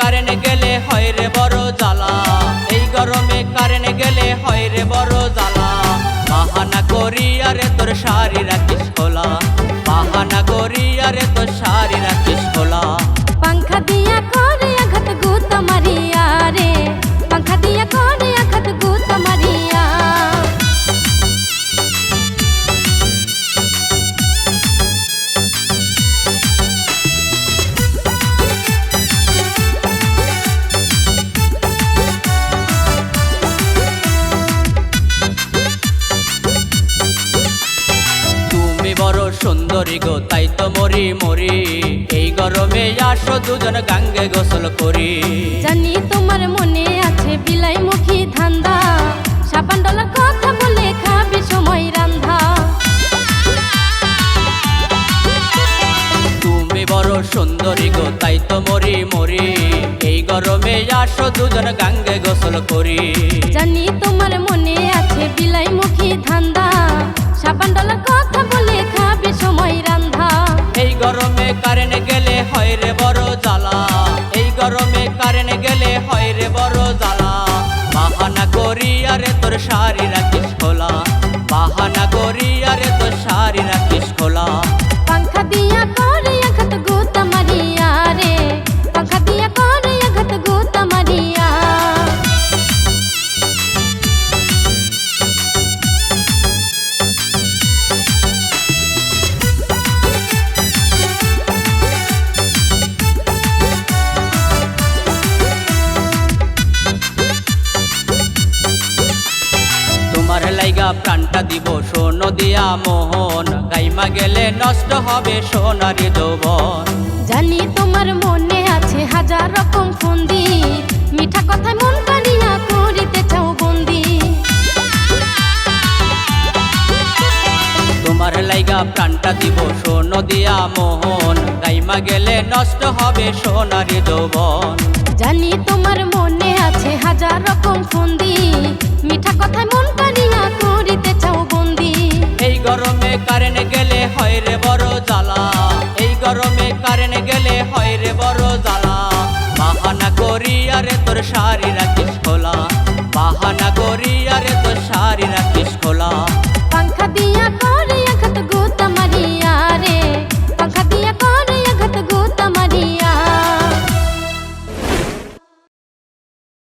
Current গেলে হয় রে বড় জ্বালা, এই গরমে কারেন্ট গেলে হয় রে বড় জ্বালা। বাহানা করি আরে তোর শাড়ি রাখিস খোলা, বাহানা করি আরে তোর শাড়ি রাখিস খোলা। पंखा दिया करे आघात गुत मारिया रे, पंखा दिया करे आघात गुत मारिया। তুমি বড় সুন্দরী গো তাই তো মরি মরি, এই গরমে আসো দুজন গাঙ্গে গোসল করি। জানি তোমার মনে আছে বিলাই মুখী ধান্দা, সাবান ডলার কথা বলে খাবি সময় রান্ধা। তুমি বড় সুন্দরী গো তাই তো মরি মরি, এই গরমে আসো দুজন গাঙ্গে গোসল করি। জানি তোমার মনে আছে বিলাই মুখী ধান্দা, সাবান ডলার কথা বলে খাবি সময় রান্ধা। এই গরমে কারেন্ট গেলে হয় রে বড় জ্বালা, এই গরমে কারেন্ট গেলে হয় রে বড় জ্বালা। বাহানা করি আরে তোর শাড়ি রাখিস খোলা, বাহানা করি আরে তোর শাড়ি রাখিস খোলা। पंखा दिया करे आघात गुत मारिया रे, पंखा दिया करे आघात गुत मारिया। তোমার লাইগা প্রাণটা দিব সোনো দিয়া মোহন, গাইমা গেলে নষ্ট হবে সোনারি যৌবন। জানি তোমার মনে আছে হাজার রকম ফন্দি, মিঠা কথায় মন কাড়িয়া করিতে চাও বন্দি। তোমার লাইগা প্রাণটা দিব সোনো দিয়া মোহন, গাইমা গেলে নষ্ট হবে সোনারি যৌবন। জানি তোমার মনে আছে হাজার রকম ফন্দি, মিঠা কথায় মন কাড়িয়া করিতে চাও বন্দি। এই গরমে কারেন্ট গেলে হয় রে বড় জ্বালা, এই গরমে কারেন্ট গেলে হয় রে বড় জ্বালা। বাহানা করি আরে তোর শাড়ি রাখিস খোলা,